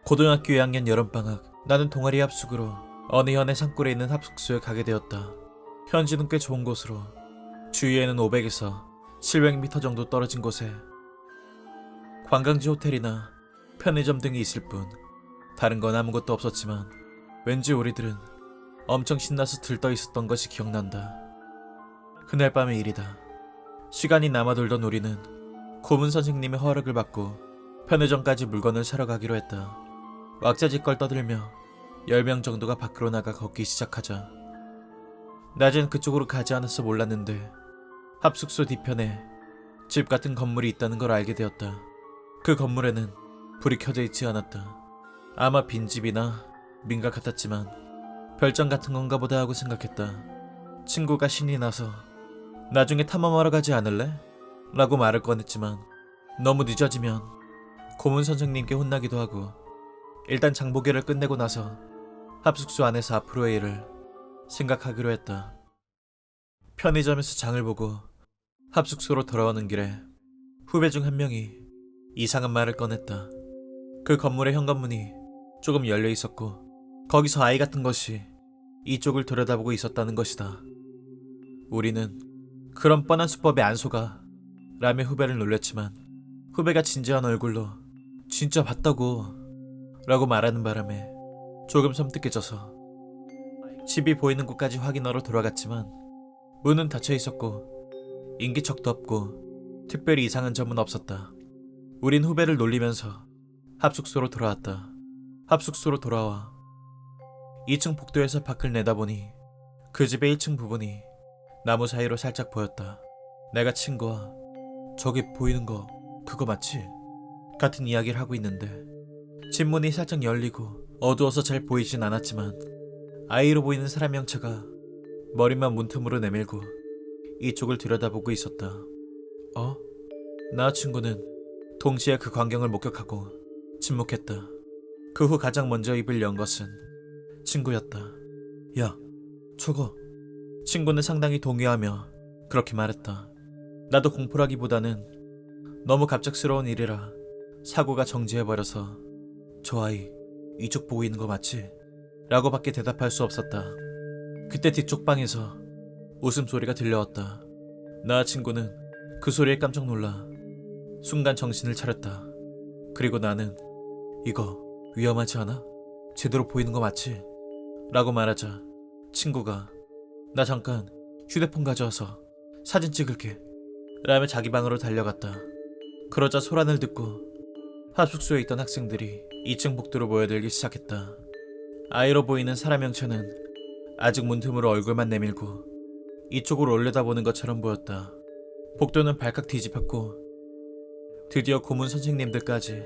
고등학교 2학년 여름방학, 나는 동아리 합숙으로 어느 현의 산골에 있는 합숙소에 가게 되었다. 현지는 꽤 좋은 곳으로 주위에는 500에서 700m 정도 떨어진 곳에 관광지 호텔이나 편의점 등이 있을 뿐 다른 건 아무것도 없었지만 왠지 우리들은 엄청 신나서 들떠 있었던 것이 기억난다. 그날 밤의 일이다. 시간이 남아 돌던 우리는 고문 선생님의 허락을 받고 편의점까지 물건을 사러 가기로 했다. 왁자지껄 떠들며 10명 정도가 밖으로 나가 걷기 시작하자 낮엔 그쪽으로 가지 않아서 몰랐는데 합숙소 뒤편에 집 같은 건물이 있다는 걸 알게 되었다. 그 건물에는 불이 켜져 있지 않았다. 아마 빈집이나 민가 같았지만 별장 같은 건가 보다 하고 생각했다. 친구가 신이 나서 나중에 탐험하러 가지 않을래? 라고 말을 꺼냈지만 너무 늦어지면 고문 선생님께 혼나기도 하고 일단 장보기를 끝내고 나서 합숙소 안에서 앞으로의 일을 생각하기로 했다. 편의점에서 장을 보고 합숙소로 돌아오는 길에 후배 중 한 명이 이상한 말을 꺼냈다. 그 건물의 현관문이 조금 열려 있었고 거기서 아이 같은 것이 이쪽을 들여다보고 있었다는 것이다. 우리는 그런 뻔한 수법에 안 속아 라며 후배를 놀렸지만 후배가 진지한 얼굴로 진짜 봤다고 라고 말하는 바람에 조금 섬뜩해져서 집이 보이는 곳까지 확인하러 돌아갔지만 문은 닫혀 있었고 인기척도 없고 특별히 이상한 점은 없었다. 우린 후배를 놀리면서 합숙소로 돌아왔다. 합숙소로 돌아와 2층 복도에서 밖을 내다보니 그 집의 1층 부분이 나무 사이로 살짝 보였다. 내가 친구와 저기 보이는 거 그거 맞지? 같은 이야기를 하고 있는데 집 문이 살짝 열리고 어두워서 잘 보이진 않았지만 아이로 보이는 사람 형체가 머리만 문틈으로 내밀고 이쪽을 들여다보고 있었다. 나와 친구는 동시에 그 광경을 목격하고 침묵했다. 그 후 가장 먼저 입을 연 것은 친구였다. 야, 저거. 친구는 상당히 동요하며 그렇게 말했다. 나도 공포라기보다는 너무 갑작스러운 일이라 사고가 정지해버려서 저 아이 이쪽 보고 있는 거 맞지? 라고 밖에 대답할 수 없었다. 그때 뒤쪽 방에서 웃음소리가 들려왔다. 나와 친구는 그 소리에 깜짝 놀라 순간 정신을 차렸다. 그리고 나는 이거 위험하지 않아? 제대로 보이는 거 맞지? 라고 말하자 친구가 나 잠깐 휴대폰 가져와서 사진 찍을게 라며 자기 방으로 달려갔다. 그러자 소란을 듣고 합숙소에 있던 학생들이 2층 복도로 모여들기 시작했다. 아이로 보이는 사람 형체는 아직 문틈으로 얼굴만 내밀고 이쪽으로 올려다보는 것처럼 보였다. 복도는 발칵 뒤집혔고 드디어 고문 선생님들까지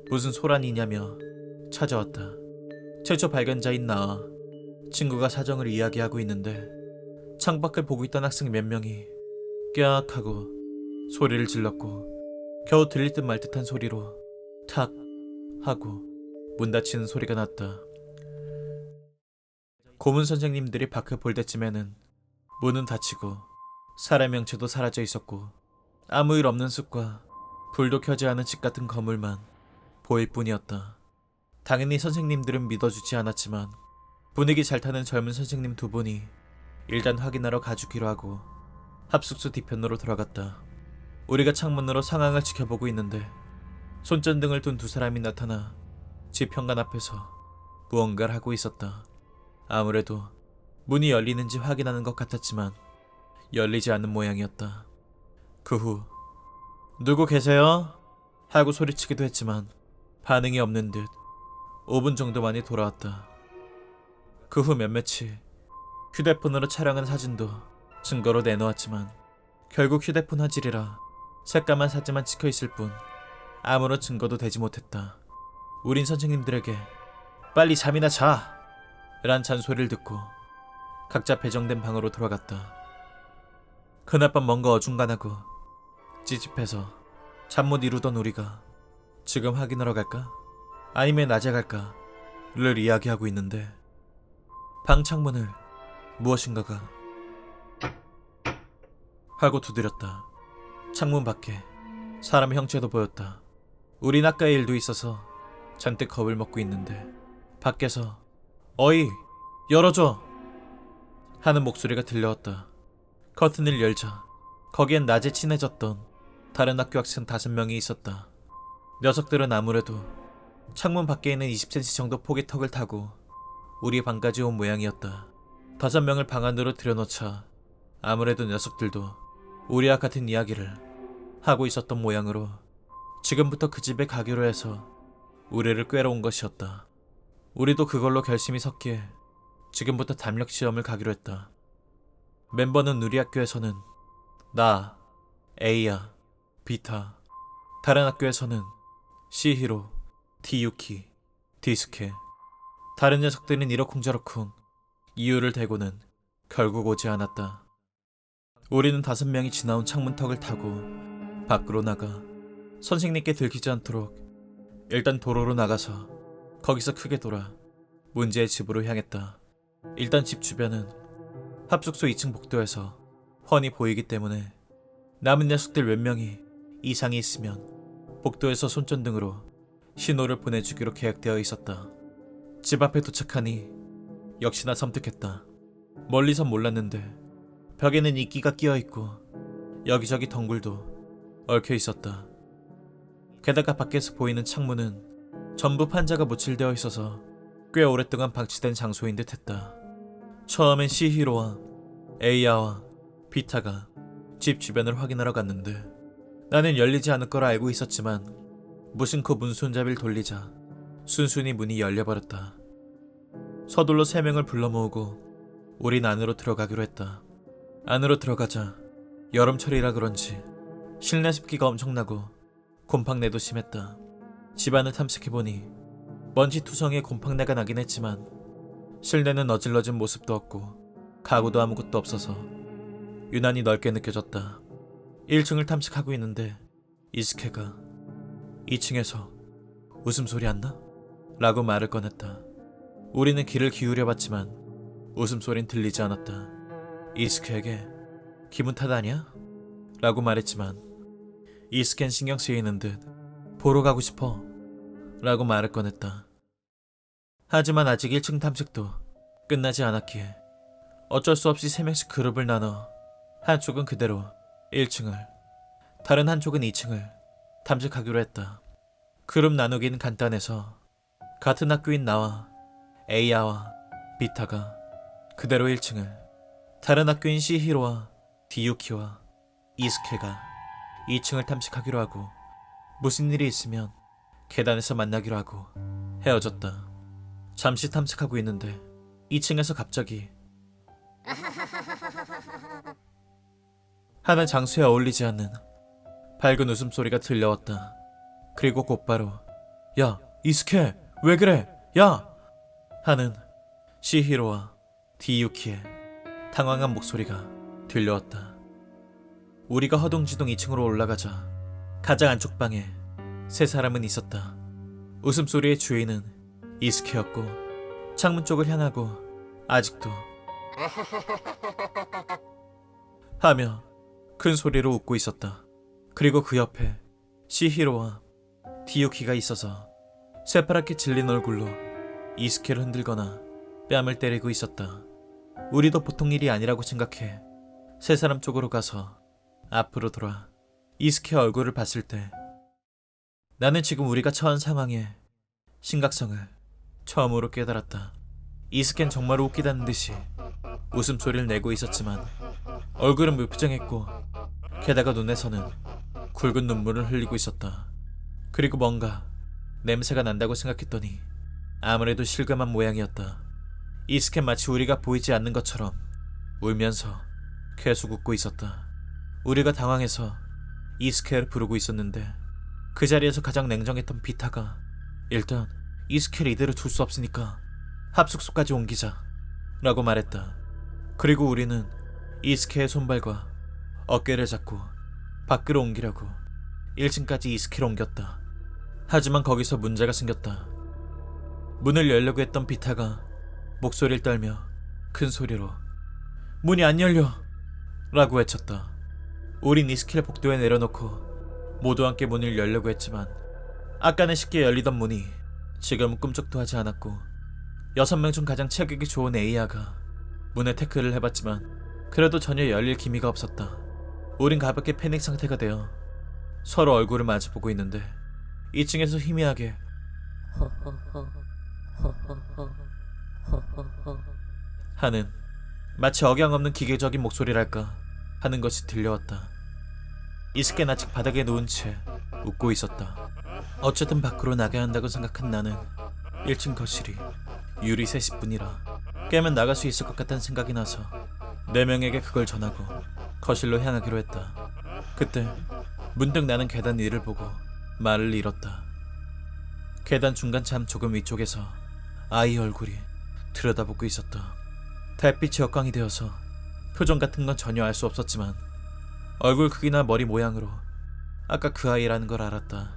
무슨 소란이냐며 찾아왔다. 최초 발견자인 나와 친구가 사정을 이야기하고 있는데 창밖을 보고 있던 학생 몇 명이 꺄악 하고 소리를 질렀고 겨우 들릴 듯 말 듯한 소리로 탁 하고 문 닫히는 소리가 났다. 고문 선생님들이 밖을 볼 때쯤에는 문은 닫히고 사람 형체도 사라져 있었고 아무 일 없는 숲과 불도 켜지 않은 집 같은 건물만 보일 뿐이었다. 당연히 선생님들은 믿어주지 않았지만 분위기 잘 타는 젊은 선생님 두 분이 일단 확인하러 가주기로 하고 합숙소 뒤편으로 돌아갔다. 우리가 창문으로 상황을 지켜보고 있는데 손전등을 둔 두 사람이 나타나 집 현관 앞에서 무언가를 하고 있었다. 아무래도 문이 열리는지 확인하는 것 같았지만 열리지 않는 모양이었다. 그 후 누구 계세요? 하고 소리치기도 했지만 반응이 없는 듯 5분 정도 만에 돌아왔다. 그 후 몇몇이 휴대폰으로 촬영한 사진도 증거로 내놓았지만 결국 휴대폰 화질이라 색감한 사진만 찍혀있을 뿐 아무런 증거도 되지 못했다. 우린 선생님들에게 빨리 잠이나 자! 란 잔소리를 듣고 각자 배정된 방으로 돌아갔다. 그날 밤 뭔가 어중간하고 찌집해서 잠 못 이루던 우리가 지금 확인하러 갈까? 아니면 낮에 갈까? 를 이야기하고 있는데 방 창문을 무엇인가가 하고 두드렸다. 창문 밖에 사람 형체도 보였다. 우린 아까의 일도 있어서 잔뜩 겁을 먹고 있는데 밖에서 어이 열어줘 하는 목소리가 들려왔다. 커튼을 열자 거기엔 낮에 친해졌던 다른 학교 학생 5명이 있었다. 녀석들은 아무래도 창문 밖에 있는 20cm 정도 폭의 턱을 타고 우리 방까지 온 모양이었다. 5명을 방 안으로 들여놓자 아무래도 녀석들도 우리와 같은 이야기를 하고 있었던 모양으로 지금부터 그 집에 가기로 해서 우리를 꿰러 온 것이었다. 우리도 그걸로 결심이 섰기에 지금부터 담력 시험을 가기로 했다. 멤버는 우리 학교에서는 나, 에이야, 비타, 다른 학교에서는 시히로, 티유키, 디스케, 다른 녀석들은 이러쿵저러쿵 이유를 대고는 결국 오지 않았다. 우리는 5명이 지나온 창문턱을 타고 밖으로 나가 선생님께 들키지 않도록 일단 도로로 나가서 거기서 크게 돌아 문제의 집으로 향했다. 일단 집 주변은 합숙소 2층 복도에서 훤히 보이기 때문에 남은 녀석들 몇 명이 이상이 있으면 복도에서 손전등으로 신호를 보내주기로 계획되어 있었다. 집 앞에 도착하니 역시나 섬뜩했다. 멀리선 몰랐는데 벽에는 이끼가 끼어있고 여기저기 덩굴도 얽혀있었다. 게다가 밖에서 보이는 창문은 전부 판자가 묻힐되어 있어서 꽤 오랫동안 방치된 장소인 듯 했다. 처음엔 시히로와 에이야와 비타가 집 주변을 확인하러 갔는데 나는 열리지 않을 거라 알고 있었지만 무심코 문 손잡이를 돌리자 순순히 문이 열려버렸다. 서둘러 3명을 불러 모으고 우린 안으로 들어가기로 했다. 안으로 들어가자 여름철이라 그런지 실내 습기가 엄청나고 곰팡내도 심했다. 집안을 탐색해보니 먼지투성이의 곰팡내가 나긴 했지만 실내는 어질러진 모습도 없고 가구도 아무것도 없어서 유난히 넓게 느껴졌다. 1층을 탐색하고 있는데 이스케가 2층에서 웃음소리 안 나? 라고 말을 꺼냈다. 우리는 귀를 기울여봤지만 웃음소린 들리지 않았다. 이스케에게 기분 탓 아니야? 라고 말했지만 이스케는 신경 쓰이는 듯 보러 가고 싶어 라고 말을 꺼냈다. 하지만 아직 1층 탐색도 끝나지 않았기에 어쩔 수 없이 3명씩 그룹을 나눠 한쪽은 그대로 1층을 다른 한쪽은 2층을 탐색하기로 했다. 그룹 나누기는 간단해서 같은 학교인 나와 에이야와 비타가 그대로 1층을 다른 학교인 시히로와 디유키와 이스케가 2층을 탐색하기로 하고 무슨 일이 있으면 계단에서 만나기로 하고 헤어졌다. 잠시 탐색하고 있는데 2층에서 갑자기 하는 장소에 어울리지 않는 밝은 웃음소리가 들려왔다. 그리고 곧바로 야 이스케 왜 그래 야 하는 시히로와 디유키의 당황한 목소리가 들려왔다. 우리가 허둥지둥 2층으로 올라가자 가장 안쪽 방에 3사람은 있었다. 웃음소리의 주인은 이스케였고 창문 쪽을 향하고 아직도 하며 큰 소리로 웃고 있었다. 그리고 그 옆에 시히로와 디유키가 있어서 새파랗게 질린 얼굴로 이스케를 흔들거나 뺨을 때리고 있었다. 우리도 보통 일이 아니라고 생각해 3사람 쪽으로 가서 앞으로 돌아 이스케 얼굴을 봤을 때 나는 지금 우리가 처한 상황의 심각성을 처음으로 깨달았다. 이스케는 정말 웃기다는 듯이 웃음소리를 내고 있었지만 얼굴은 무표정했고 게다가 눈에서는 굵은 눈물을 흘리고 있었다. 그리고 뭔가 냄새가 난다고 생각했더니 아무래도 실감한 모양이었다. 이스케는 마치 우리가 보이지 않는 것처럼 울면서 계속 웃고 있었다. 우리가 당황해서 이스케를 부르고 있었는데 그 자리에서 가장 냉정했던 비타가 일단 이스케를 이대로 둘 수 없으니까 합숙소까지 옮기자 라고 말했다. 그리고 우리는 이스케의 손발과 어깨를 잡고 밖으로 옮기려고 1층까지 이스케를 옮겼다. 하지만 거기서 문제가 생겼다. 문을 열려고 했던 비타가 목소리를 떨며 큰 소리로 문이 안 열려 라고 외쳤다. 우린 이스케를 복도에 내려놓고 모두 함께 문을 열려고 했지만 아까는 쉽게 열리던 문이 지금은 꿈쩍도 하지 않았고 6명 중 가장 체격이 좋은 A아가 문에 태클을 해봤지만 그래도 전혀 열릴 기미가 없었다. 우린 가볍게 패닉 상태가 되어 서로 얼굴을 마주보고 있는데 2층에서 희미하게 하는 마치 억양 없는 기계적인 목소리랄까 하는 것이 들려왔다. 이스케는 아직 바닥에 누운 채 웃고 있었다. 어쨌든 밖으로 나가야 한다고 생각한 나는 1층 거실이 유리 셋일 뿐이라 깨면 나갈 수 있을 것 같다는 생각이 나서 4명에게 그걸 전하고 거실로 향하기로 했다. 그때 문득 나는 계단 위를 보고 말을 잃었다. 계단 중간 참 조금 위쪽에서 아이 얼굴이 들여다보고 있었다. 달빛이 역광이 되어서 표정 같은 건 전혀 알 수 없었지만 얼굴 크기나 머리 모양으로 아까 그 아이라는 걸 알았다.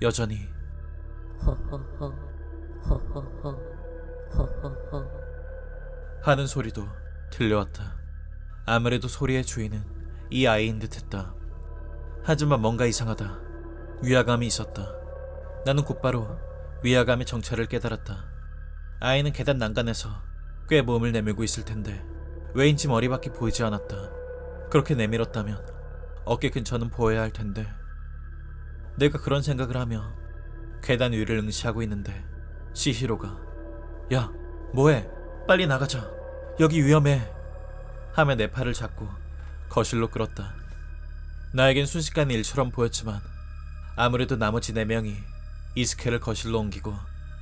여전히 하는 소리도 들려왔다. 아무래도 소리의 주인은 이 아이인 듯했다. 하지만 뭔가 이상하다. 위화감이 있었다. 나는 곧바로 위화감의 정체를 깨달았다. 아이는 계단 난간에서 꽤 몸을 내밀고 있을 텐데 왜인지 머리밖에 보이지 않았다. 그렇게 내밀었다면 어깨 근처는 보여야 할 텐데 내가 그런 생각을 하며 계단 위를 응시하고 있는데 시히로가 야 뭐해 빨리 나가자 여기 위험해 하며 내 팔을 잡고 거실로 끌었다. 나에겐 순식간의 일처럼 보였지만 아무래도 나머지 4명이 이스케를 거실로 옮기고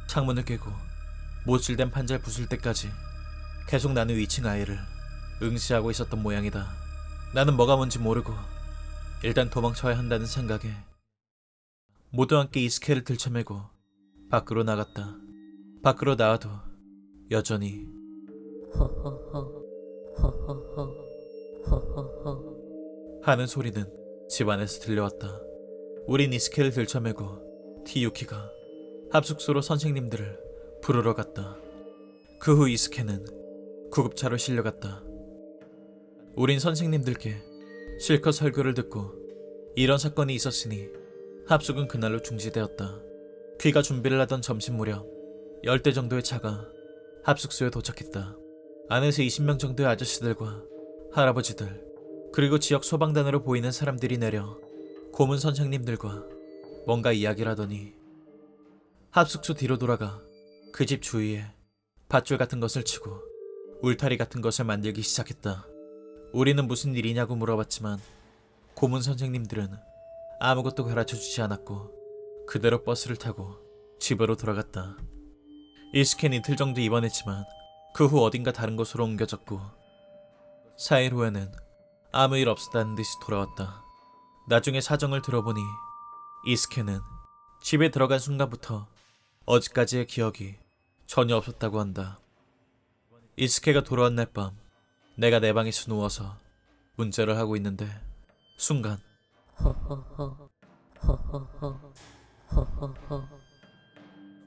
창문을 깨고 못질된 판자를 부술 때까지 계속 나는 위층 아이를 응시하고 있었던 모양이다. 나는 뭐가 뭔지 모르고 일단 도망쳐야 한다는 생각에 모두 함께 이스케를 들쳐매고 밖으로 나갔다. 밖으로 나와도 여전히 하는 소리는 집 안에서 들려왔다. 우린 이스케를 들쳐매고 티유키가 합숙소로 선생님들을 부르러 갔다. 그 후 이스케는 구급차로 실려갔다. 우린 선생님들께 실컷 설교를 듣고 이런 사건이 있었으니 합숙은 그날로 중지되었다. 귀가 준비를 하던 점심 무렵 10대 정도의 차가 합숙소에 도착했다. 안에서 20명 정도의 아저씨들과 할아버지들 그리고 지역 소방단으로 보이는 사람들이 내려 고문 선생님들과 뭔가 이야기를 하더니 합숙소 뒤로 돌아가 그 집 주위에 밧줄 같은 것을 치고 울타리 같은 것을 만들기 시작했다. 우리는 무슨 일이냐고 물어봤지만 고문 선생님들은 아무것도 가르쳐주지 않았고 그대로 버스를 타고 집으로 돌아갔다. 이스케는 이틀 정도 입원했지만 그 후 어딘가 다른 곳으로 옮겨졌고 4일 후에는 아무 일 없었다는 듯이 돌아왔다. 나중에 사정을 들어보니 이스케는 집에 들어간 순간부터 어제까지의 기억이 전혀 없었다고 한다. 이스케가 돌아온 날 밤 내가 내 방에서 누워서 문자를 하고 있는데 순간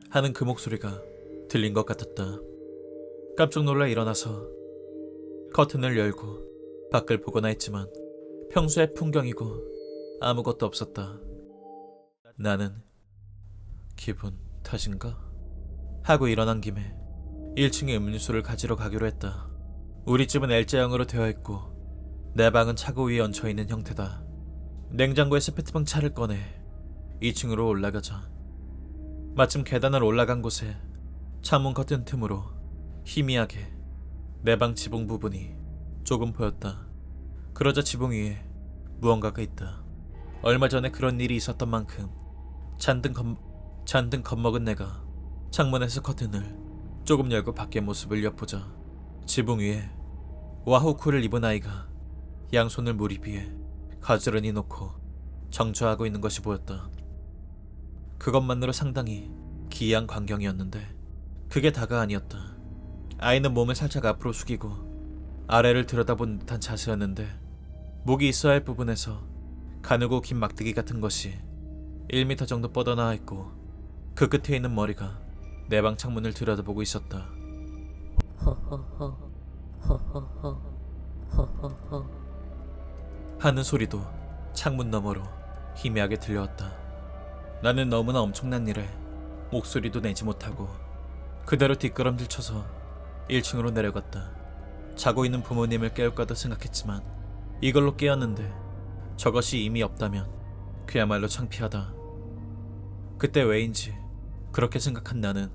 하는 그 목소리가 들린 것 같았다. 깜짝 놀라 일어나서 커튼을 열고 밖을 보거나 했지만 평소의 풍경이고 아무것도 없었다. 나는 기분 탓인가? 하고 일어난 김에 1층에 음료수를 가지러 가기로 했다. 우리 집은 L자형으로 되어 있고 내 방은 차고 위에 얹혀있는 형태다. 냉장고에서 페트병 차를 꺼내 2층으로 올라가자 마침 계단을 올라간 곳에 창문 커튼 틈으로 희미하게 내 방 지붕 부분이 조금 보였다. 그러자 지붕 위에 무언가가 있다. 얼마 전에 그런 일이 있었던 만큼 잔뜩 겁먹은 내가 창문에서 커튼을 조금 열고 밖의 모습을 엿보자 지붕 위에 와호쿠를 입은 아이가 양손을 무리 위에 가지런히 놓고 정초하고 있는 것이 보였다. 그것만으로 상당히 기이한 광경이었는데 그게 다가 아니었다. 아이는 몸을 살짝 앞으로 숙이고 아래를 들여다본 듯한 자세였는데 목이 있어야 할 부분에서 가늘고 긴 막대기 같은 것이 1m 정도 뻗어나와 있고 그 끝에 있는 머리가 내 방 창문을 들여다보고 있었다. 하는 소리도 창문 너머로 희미하게 들려왔다. 나는 너무나 엄청난 일에 목소리도 내지 못하고 그대로 뒷걸음질 쳐서 1층으로 내려갔다. 자고 있는 부모님을 깨울까도 생각했지만 이걸로 깨었는데 저것이 이미 없다면 그야말로 창피하다. 그때 왜인지 그렇게 생각한 나는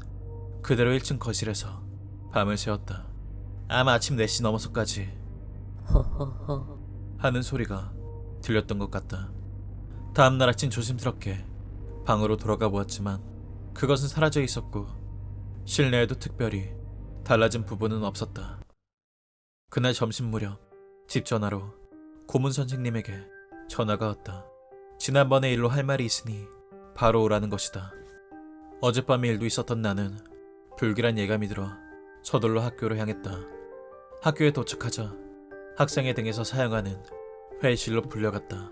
그대로 1층 거실에서 밤을 새웠다. 아마 아침 4시 넘어서까지 허허허. 하는 소리가 들렸던 것 같다. 다음날 아침 조심스럽게 방으로 돌아가 보았지만 그것은 사라져 있었고 실내에도 특별히 달라진 부분은 없었다. 그날 점심 무렵 집 전화로 고문 선생님에게 전화가 왔다. 지난번의 일로 할 말이 있으니 바로 오라는 것이다. 어젯밤의 일도 있었던 나는 불길한 예감이 들어 서둘러 학교로 향했다. 학교에 도착하자 학생회 등에서 사용하는 회의실로 불려갔다.